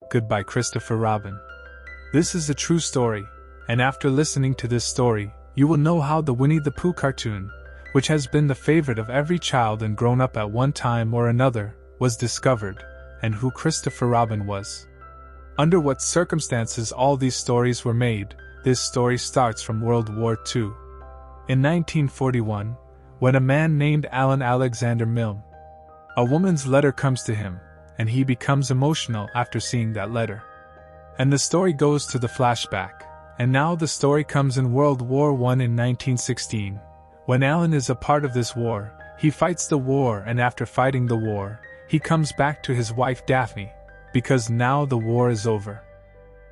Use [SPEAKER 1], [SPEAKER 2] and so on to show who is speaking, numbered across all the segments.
[SPEAKER 1] Goodbye, Christopher Robin. This is a true story, and after listening to this story, you will know how the Winnie the Pooh cartoon, which has been the favorite of every child and grown up at one time or another, was discovered, and who Christopher Robin was. Under what circumstances all these stories were made. This story starts from World War II. In 1941, when a man named Alan Alexander Milne, a woman's letter comes to him, and he becomes emotional after seeing that letter. And the story goes to the flashback, and now the story comes in World War I in 1916. When Alan is a part of this war, he fights the war, and after fighting the war, he comes back to his wife Daphne, because now the war is over.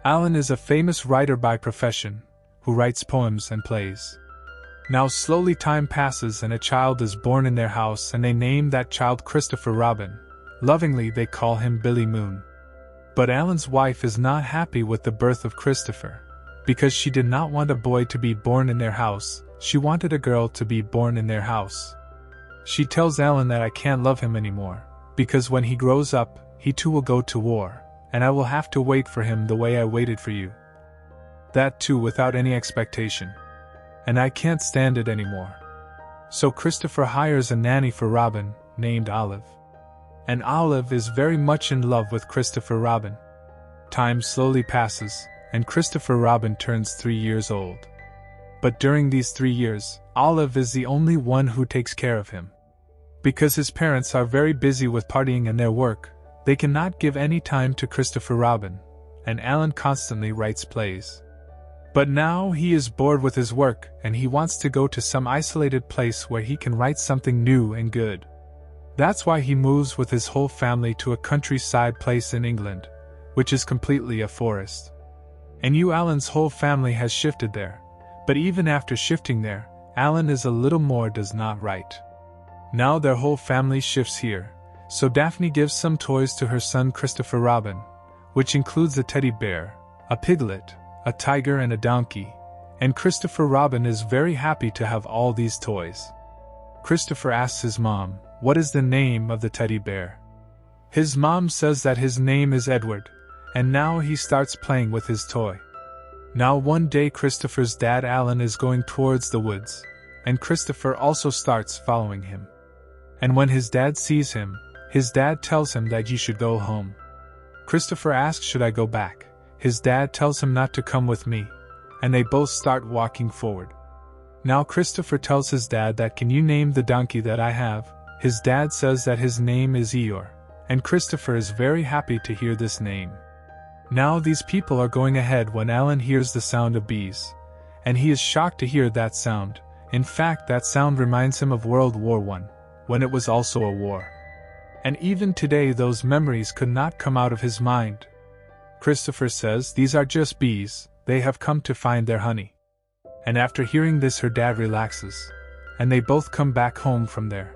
[SPEAKER 1] Alan is a famous writer by profession, who writes poems and plays. Now slowly time passes and a child is born in their house, and they name that child Christopher Robin. Lovingly they call him Billy Moon. But Alan's wife is not happy with the birth of Christopher, because she did not want a boy to be born in their house, she wanted a girl to be born in their house. She tells Alan that I can't love him anymore, because when he grows up, he too will go to war, and I will have to wait for him the way I waited for you. That too without any expectation. And I can't stand it anymore. So Christopher hires a nanny for Robin, named Olive. And Olive is very much in love with Christopher Robin. Time slowly passes, and Christopher Robin turns 3 years old. But during these 3 years, Olive is the only one who takes care of him. Because his parents are very busy with partying and their work, they cannot give any time to Christopher Robin, and Alan constantly writes plays. But now he is bored with his work, and he wants to go to some isolated place where he can write something new and good. That's why he moves with his whole family to a countryside place in England, which is completely a forest. And Alan's whole family has shifted there, but even after shifting there, Alan is a little more does not write. Now their whole family shifts here. So Daphne gives some toys to her son Christopher Robin, which includes a teddy bear, a piglet, a tiger and a donkey, and Christopher Robin is very happy to have all these toys. Christopher asks his mom, what is the name of the teddy bear? His mom says that his name is Edward, and now he starts playing with his toy. Now one day Christopher's dad Alan is going towards the woods, and Christopher also starts following him. And when his dad sees him, his dad tells him that you should go home. Christopher asks, should I go back? His dad tells him not to come with me, and they both start walking forward. Now Christopher tells his dad that can you name the donkey that I have? His dad says that his name is Eeyore, and Christopher is very happy to hear this name. Now these people are going ahead when Alan hears the sound of bees, and he is shocked to hear that sound. In fact, that sound reminds him of World War I, when it was also a war. And even today those memories could not come out of his mind. Christopher says these are just bees, they have come to find their honey. And after hearing this her dad relaxes, and they both come back home from there.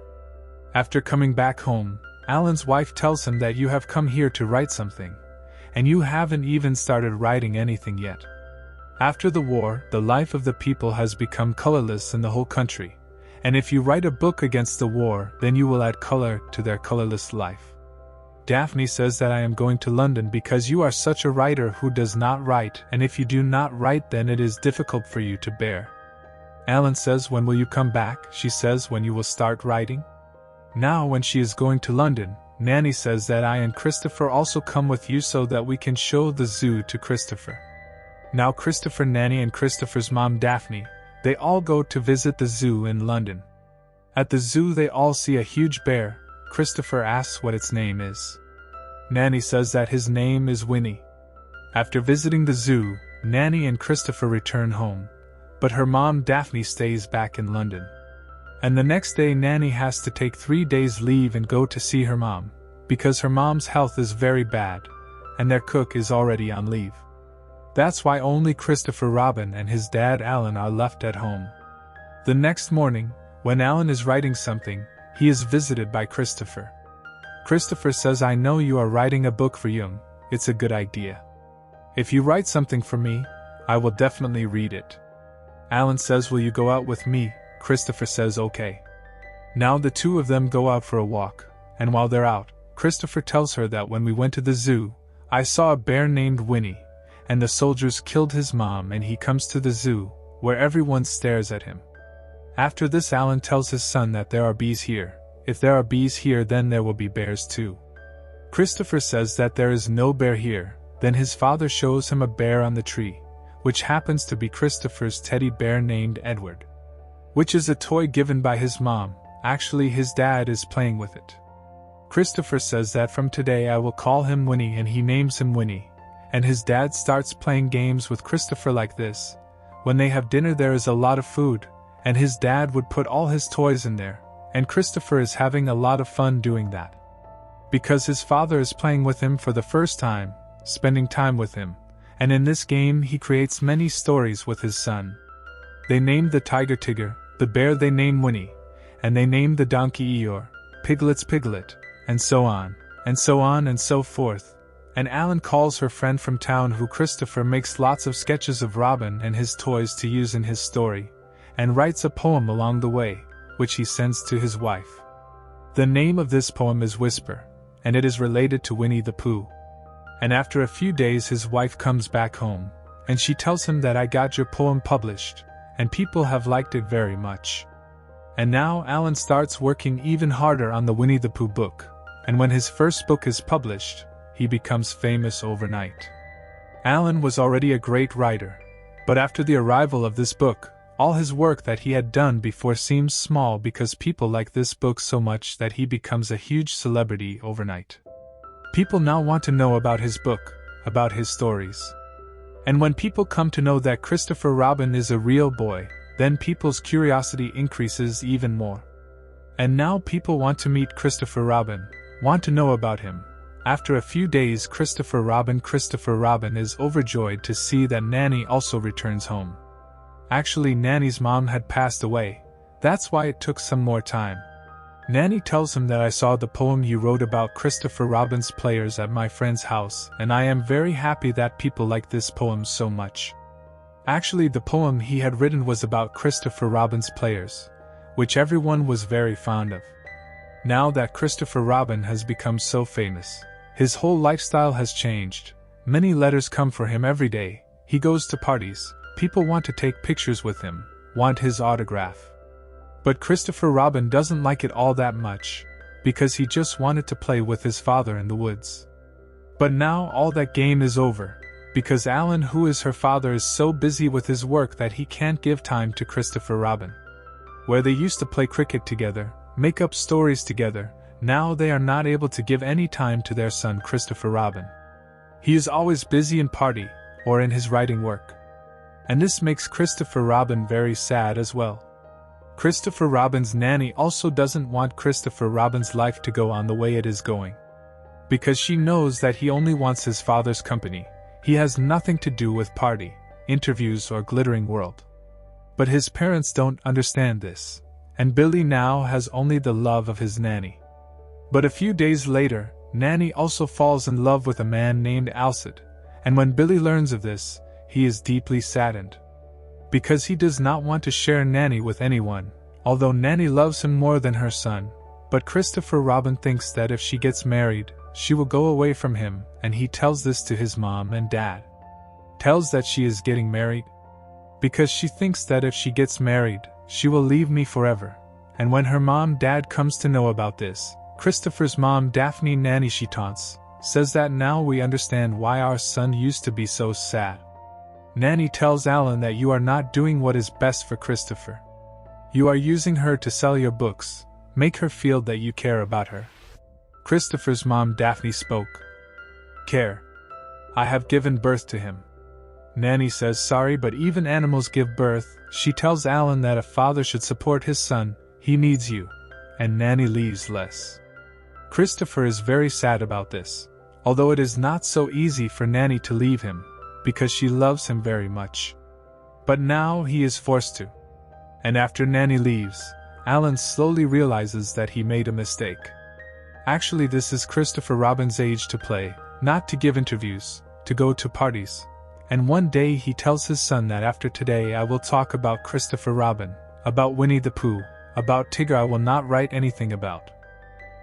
[SPEAKER 1] After coming back home, Alan's wife tells him that you have come here to write something, and you haven't even started writing anything yet. After the war, the life of the people has become colorless in the whole country. And if you write a book against the war, then you will add color to their colorless life. Daphne says that I am going to London because you are such a writer who does not write, and if you do not write then it is difficult for you to bear. Alan says when will you come back? She says when you will start writing. Now when she is going to London, Nanny says that I and Christopher also come with you so that we can show the zoo to Christopher. Now Christopher, Nanny and Christopher's mom Daphne, they all go to visit the zoo in London. At the zoo they all see a huge bear. Christopher asks what its name is. Nanny says that his name is Winnie. After visiting the zoo, Nanny and Christopher return home, but her mom Daphne stays back in London. And the next day Nanny has to take 3 days leave and go to see her mom, because her mom's health is very bad, and their cook is already on leave. That's why only Christopher Robin and his dad Alan are left at home. The next morning, when Alan is writing something, he is visited by Christopher. Christopher says, I know you are writing a book for Jung, it's a good idea. If you write something for me, I will definitely read it. Alan says, will you go out with me? Christopher says okay. Now the two of them go out for a walk, and while they're out, Christopher tells her that when we went to the zoo, I saw a bear named Winnie, and the soldiers killed his mom, and he comes to the zoo, where everyone stares at him. After this, Alan tells his son that there are bees here. If there are bees here, then there will be bears too. Christopher says that there is no bear here. Then his father shows him a bear on the tree, which happens to be Christopher's teddy bear named Edward, which is a toy given by his mom. Actually, his dad is playing with it. Christopher says that from today I will call him Winnie, and he names him Winnie. And his dad starts playing games with Christopher like this. When they have dinner, there is a lot of food, and his dad would put all his toys in there, and Christopher is having a lot of fun doing that. Because his father is playing with him for the first time, spending time with him, and in this game he creates many stories with his son. They named the tiger Tigger, the bear they named Winnie, and they named the donkey Eeyore, Piglet's Piglet, and so on, and so on and so forth. And Alan calls her friend from town, who Christopher makes lots of sketches of Robin and his toys to use in his story, and writes a poem along the way, which he sends to his wife. The name of this poem is Whisper, and it is related to Winnie the Pooh. And after a few days his wife comes back home, and she tells him that I got your poem published, and people have liked it very much. And now Alan starts working even harder on the Winnie the Pooh book, and when his first book is published, he becomes famous overnight. Alan was already a great writer, but after the arrival of this book, all his work that he had done before seems small, because people like this book so much that he becomes a huge celebrity overnight. People now want to know about his book, about his stories. And when people come to know that Christopher Robin is a real boy, then people's curiosity increases even more. And now people want to meet Christopher Robin, want to know about him. After a few days, Christopher Robin is overjoyed to see that Nanny also returns home. Actually, Nanny's mom had passed away. That's why it took some more time. Nanny tells him that I saw the poem you wrote about Christopher Robin's players at my friend's house, and I am very happy that people like this poem so much. Actually, the poem he had written was about Christopher Robin's players, which everyone was very fond of. Now that Christopher Robin has become so famous, his whole lifestyle has changed. Many letters come for him every day. He goes to parties. People want to take pictures with him, want his autograph. But Christopher Robin doesn't like it all that much, because he just wanted to play with his father in the woods. But now all that game is over, because Alan, who is her father, is so busy with his work that he can't give time to Christopher Robin. Where they used to play cricket together, make up stories together, now they are not able to give any time to their son Christopher Robin. He is always busy in party, or in his writing work. And this makes Christopher Robin very sad as well. Christopher Robin's nanny also doesn't want Christopher Robin's life to go on the way it is going, because she knows that he only wants his father's company. He has nothing to do with party, interviews or glittering world. But his parents don't understand this, and Billy now has only the love of his nanny. But a few days later, Nanny also falls in love with a man named Alcid, and when Billy learns of this, he is deeply saddened. Because he does not want to share Nanny with anyone, although Nanny loves him more than her son. But Christopher Robin thinks that if she gets married, she will go away from him, and he tells this to his mom and dad. Tells that she is getting married, because she thinks that if she gets married, she will leave me forever. And when her dad comes to know about this, Christopher's mom, Daphne Nanny, she taunts, says that now we understand why our son used to be so sad. Nanny tells Alan that you are not doing what is best for Christopher. You are using her to sell your books, make her feel that you care about her. Christopher's mom, Daphne, spoke. Care. I have given birth to him. Nanny says sorry, but even animals give birth. She tells Alan that a father should support his son, he needs you. And Nanny leaves less. Christopher is very sad about this, although it is not so easy for Nanny to leave him, because she loves him very much. But now he is forced to. And after Nanny leaves, Alan slowly realizes that he made a mistake. Actually, this is Christopher Robin's age to play, not to give interviews, to go to parties. And one day he tells his son that after today I will talk about Christopher Robin, about Winnie the Pooh, about Tigger I will not write anything about.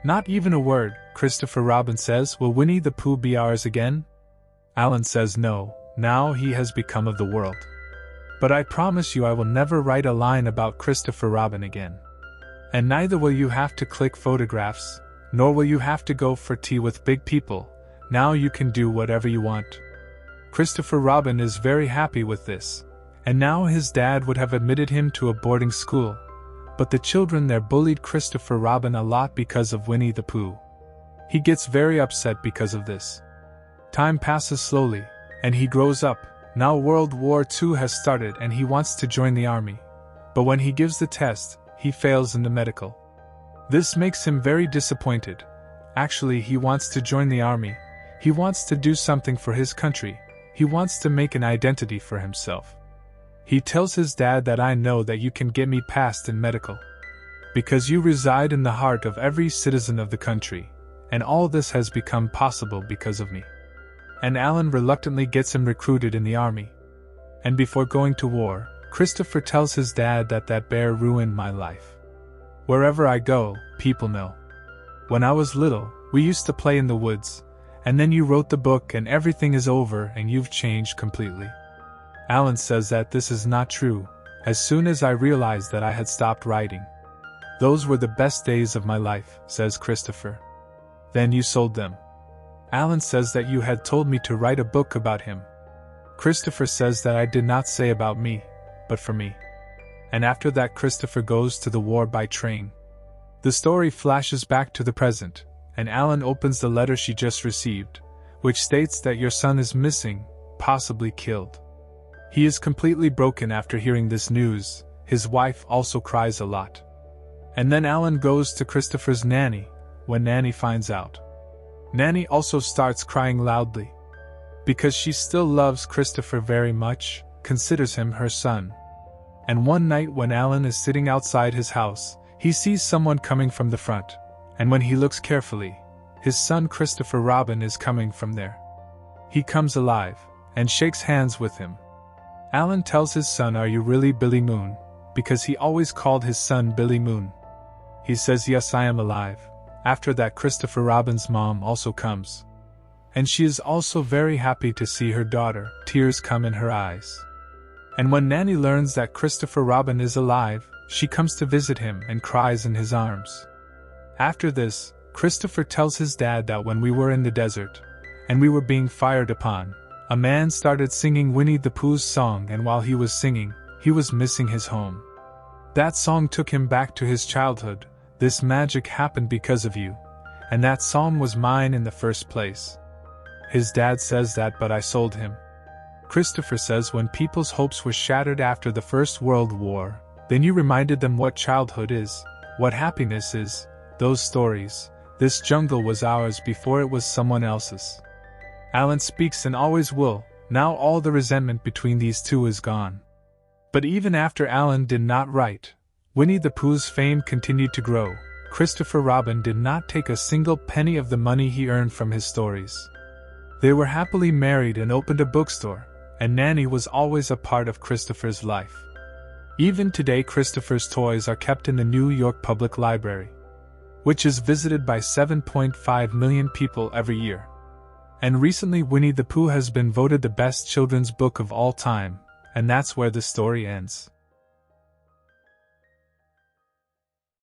[SPEAKER 1] Not even a word. Christopher Robin says, will Winnie the Pooh be ours again? Alan says no, now he has become of the world. But I promise you I will never write a line about Christopher Robin again. And neither will you have to click photographs, nor will you have to go for tea with big people. Now you can do whatever you want. Christopher Robin is very happy with this, and now his dad would have admitted him to a boarding school, but the children there bullied Christopher Robin a lot because of Winnie the Pooh. He gets very upset because of this. Time passes slowly, and he grows up. Now World War II has started and he wants to join the army. But when he gives the test, he fails in the medical. This makes him very disappointed. Actually, he wants to join the army. He wants to do something for his country. He wants to make an identity for himself. He tells his dad that I know that you can get me passed in medical. Because you reside in the heart of every citizen of the country, and all this has become possible because of me. And Alan reluctantly gets him recruited in the army. And before going to war, Christopher tells his dad that that bear ruined my life. Wherever I go, people know. When I was little, we used to play in the woods, and then you wrote the book and everything is over and you've changed completely. Alan says that this is not true, as soon as I realized that I had stopped writing. Those were the best days of my life, says Christopher. Then you sold them. Alan says that you had told me to write a book about him. Christopher says that I did not say about me, but for me. And after that Christopher goes to the war by train. The story flashes back to the present, and Alan opens the letter she just received, which states that your son is missing, possibly killed. He is completely broken after hearing this news. His wife also cries a lot. And then Alan goes to Christopher's nanny. When Nanny finds out, Nanny also starts crying loudly. Because she still loves Christopher very much, considers him her son. And one night when Alan is sitting outside his house, he sees someone coming from the front, and when he looks carefully, his son Christopher Robin is coming from there. He comes alive, and shakes hands with him. Alan tells his son, "Are you really Billy Moon?" because he always called his son Billy Moon. He says, "Yes, I am alive." After that, Christopher Robin's mom also comes. And she is also very happy to see her daughter. Tears come in her eyes. And when Nanny learns that Christopher Robin is alive, she comes to visit him and cries in his arms. After this, Christopher tells his dad that when we were in the desert, and we were being fired upon, a man started singing Winnie the Pooh's song, and while he was singing, he was missing his home. That song took him back to his childhood. This magic happened because of you, and that song was mine in the first place. His dad says that, but I sold him. Christopher says when people's hopes were shattered after the First World War, then you reminded them what childhood is, what happiness is, those stories. This jungle was ours before it was someone else's. Alan speaks and always will. Now all the resentment between these two is gone. But even after Alan did not write, Winnie the Pooh's fame continued to grow. Christopher Robin did not take a single penny of the money he earned from his stories. They were happily married and opened a bookstore, and Nanny was always a part of Christopher's life. Even today, Christopher's toys are kept in the New York Public Library, which is visited by 7.5 million people every year. And recently, Winnie the Pooh has been voted the best children's book of all time, and that's where the story ends.